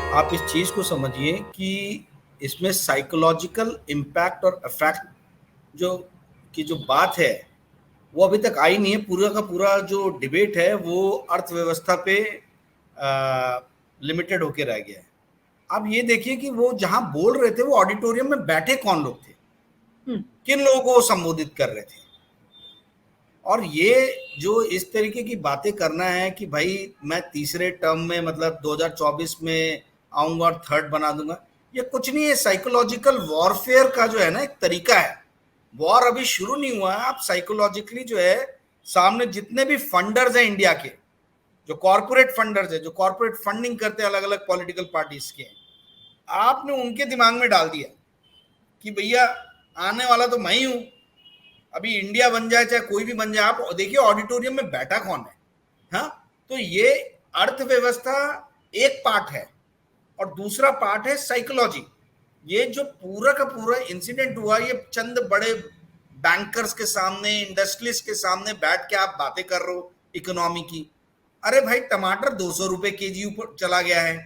आप इस चीज को समझिए कि इसमें साइकोलॉजिकल इम्पैक्ट और इफेक्ट जो की जो बात है वो अभी तक आई नहीं है। पूरा का पूरा जो डिबेट है वो अर्थव्यवस्था पे लिमिटेड होके रह गया है। आप ये देखिए कि वो जहां बोल रहे थे वो ऑडिटोरियम में बैठे कौन लोग थे, किन लोगों को वो संबोधित कर रहे थे। और ये जो इस तरीके की बातें करना है कि भाई मैं तीसरे टर्म में मतलब 2024 में आऊंगा और थर्ड बना दूंगा, ये कुछ नहीं है। साइकोलॉजिकल वॉरफेयर का जो है ना एक तरीका है। वॉर अभी शुरू नहीं हुआ है। आप साइकोलॉजिकली जो है सामने जितने भी फंडर्स हैं इंडिया के, जो कॉर्पोरेट फंडर्स है, जो कॉर्पोरेट फंडिंग करते हैं अलग अलग पॉलिटिकल पार्टीज के, आपने उनके दिमाग में डाल दिया कि भैया आने वाला तो मैं ही हूं। अभी इंडिया बन जाए चाहे कोई भी बन जाए, आप देखिए ऑडिटोरियम में बैठा कौन है। हाँ, तो ये अर्थव्यवस्था एक पार्ट है और दूसरा पार्ट है साइकोलॉजी। ये जो पूरा का पूरा इंसिडेंट हुआ, ये चंद बड़े बैंकर्स के सामने, इंडस्ट्रियलिस्ट के सामने बैठ के आप बातें कर रहे हो इकोनॉमी की। अरे भाई, टमाटर 200 रुपए केजी ऊपर चला गया है,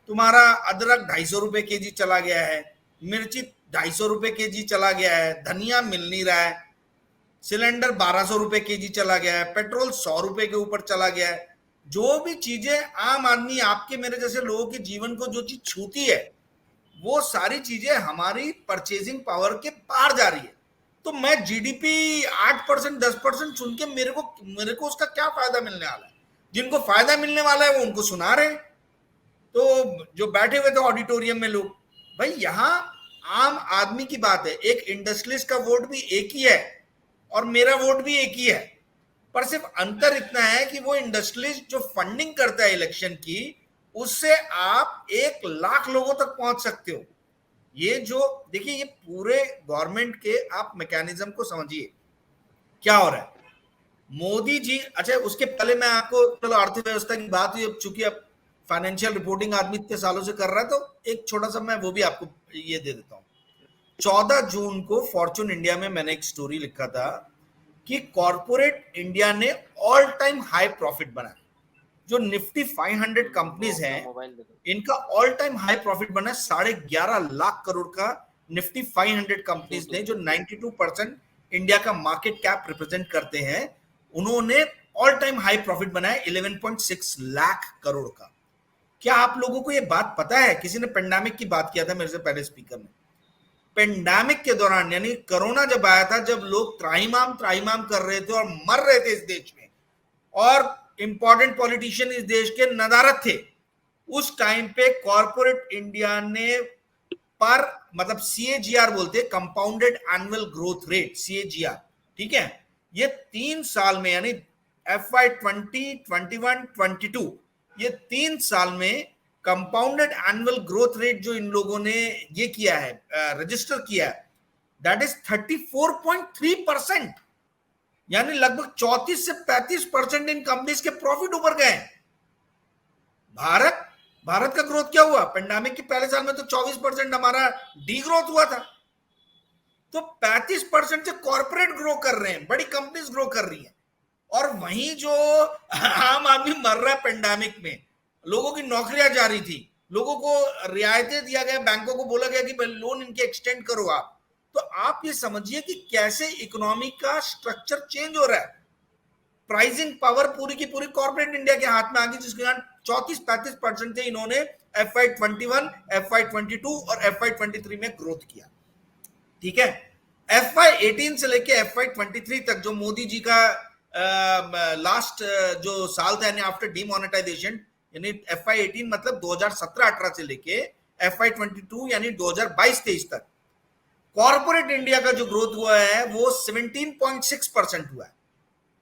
तुम्हारा अदरक 250 रुपए केजी चला गया है, मिर्ची 250 रुपए केजी चला गया है, धनिया मिल नहीं रहा है, सिलेंडर 1200 रुपए केजी चला गया है, पेट्रोल 100 रुपए के ऊपर चला गया है। जो भी चीजें आम आदमी, आपके मेरे जैसे लोगों के जीवन को जो चीज छूती है, वो सारी चीजें हमारी परचेजिंग पावर के पार जा रही है। तो मैं जीडीपी 8%, 10% सुन के मेरे को उसका क्या फायदा मिलने वाला है? जिनको फायदा मिलने वाला है वो उनको सुना रहे हैं। तो जो बैठे हुए थे ऑडिटोरियम में लोग, भाई यहाँ आम आदमी की बात है। एक इंडस्ट्रियलिस्ट का वोट भी एक ही है और मेरा वोट भी एक ही है, पर सिर्फ अंतर इतना है कि वो इंडस्ट्रियलिस्ट जो फंडिंग करता है इलेक्शन की, उससे आप 1 लाख लोगों तक पहुंच सकते हो। ये जो देखिए, ये पूरे गवर्नमेंट के आप मैकेनिज्म को समझिए क्या हो रहा है। मोदी जी, अच्छा उसके पहले मैं आपको, चलो अर्थव्यवस्था की बात हुई, अब चूंकि अब फाइनेंशियल रिपोर्टिंग आदमी इतने सालों से कर रहा है तो एक छोटा सा मैं वो भी आपको ये दे देता हूँ। 14 जून को फॉर्चून इंडिया में मैंने एक स्टोरी लिखा था कि कॉर्पोरेट इंडिया ने ऑल टाइम हाई प्रॉफिट बनाया। जो निफ्टी 500 कंपनीज हैं, इनका ऑल टाइम हाई प्रॉफिट बना 11.5 लाख करोड़ का। निफ्टी 500 कंपनीज ने, जो 92% इंडिया का मार्केट कैप रिप्रेजेंट करते हैं, उन्होंने ऑल टाइम हाई प्रॉफिट बनाया 11.6 लाख करोड़ का। क्या आप लोगों को यह बात पता है? किसी ने पेंडेमिक की बात किया था मेरे से पहले स्पीकर ने। पेंडेमिक के दौरान, यानी कोरोना जब आया था, जब लोग त्राहिमाम त्राहिमाम कर रहे थे और मर रहे थे इस देश में, और इंपॉर्टेंट पॉलिटिशियन इस देश के नदारत थे, उस टाइम पे कॉर्पोरेट इंडिया ने पर मतलब सीएजीआर बोलते हैं, compounded annual growth rate, CAGR, ठीक है, ये 3 साल में, यानी FY20, 21, 22, ये 3 साल में कंपाउंडेड एनुअल ग्रोथ रेट जो इन लोगों ने ये किया है, रजिस्टर किया है, दैट इज 34.3%। यानी लगभग 34 से 35% इन कंपनीज के प्रॉफिट ऊपर गए। भारत का ग्रोथ क्या हुआ? पेंडेमिक के पहले साल में तो 24% हमारा डी ग्रोथ हुआ था। तो 35% से कॉर्पोरेट ग्रो कर रहे हैं, बड़ी कंपनीज ग्रो कर रही हैं, और वहीं जो आम आदमी मर रहा है पेंडेमिक में, लोगों की नौकरियां जा रही थी, लोगों को रियायतें दिया गया, बैंकों को बोला गया कि लोन इनके एक्सटेंड करो आप। तो आप ये समझिए कि कैसे इकोनॉमी का स्ट्रक्चर चेंज हो रहा है। प्राइसिंग पावर पूरी की पूरी कॉर्पोरेट इंडिया के हाथ में आ गई, जिसके कारण 34-35% से इन्होंने FY21, FY22 और FY23 में ग्रोथ किया। ठीक है, FY18 से लेके FY23 तक जो मोदी जी का लास्ट जो साल था, यानी आफ्टर डीमोनेटाइजेशन, यानी FY18 मतलब 2017-18 से लेके FY22 यानी 2022-23 तक कॉर्पोरेट इंडिया का जो ग्रोथ हुआ है वो 17.6% हुआ है,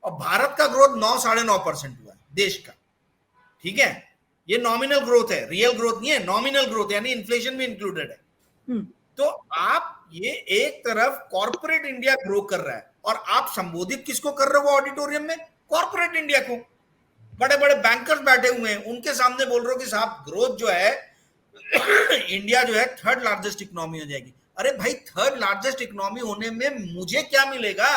और भारत का ग्रोथ 9-9.5% हुआ है देश का। ठीक है, ये नॉमिनल ग्रोथ है, रियल ग्रोथ नहीं है, नॉमिनल ग्रोथ, यानी इन्फ्लेशन भी इंक्लूडेड है। तो आप ये एक तरफ कॉर्पोरेट इंडिया ग्रो कर रहा है, और आप संबोधित किसको कर रहे हो ऑडिटोरियम में? कॉर्पोरेट इंडिया को। बड़े बड़े बैंकर्स बैठे हुए हैं, उनके सामने बोल रहे हो कि साहब ग्रोथ जो है इंडिया जो है थर्ड लार्जेस्ट इकोनॉमी हो जाएगी। अरे भाई, थर्ड लार्जेस्ट इकोनॉमी होने में मुझे क्या मिलेगा?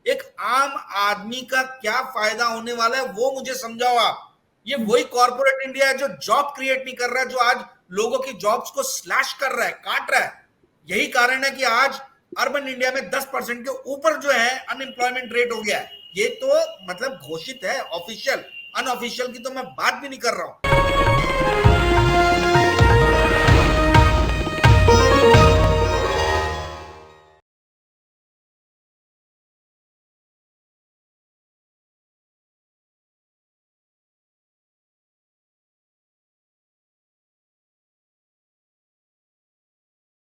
एक आम आदमी का क्या फायदा होने वाला है वो मुझे समझाओ आप। ये वही कॉर्पोरेट इंडिया है जो जॉब क्रिएट नहीं कर रहा है, जो आज लोगों की जॉब्स को स्लैश कर रहा है, काट रहा है। यही कारण है कि आज अर्बन इंडिया में 10% के ऊपर जो है अनएम्प्लॉयमेंट रेट हो गया है। ये तो मतलब घोषित है, ऑफिशियल। अनऑफिशियल की तो मैं बात भी नहीं कर रहा हूं।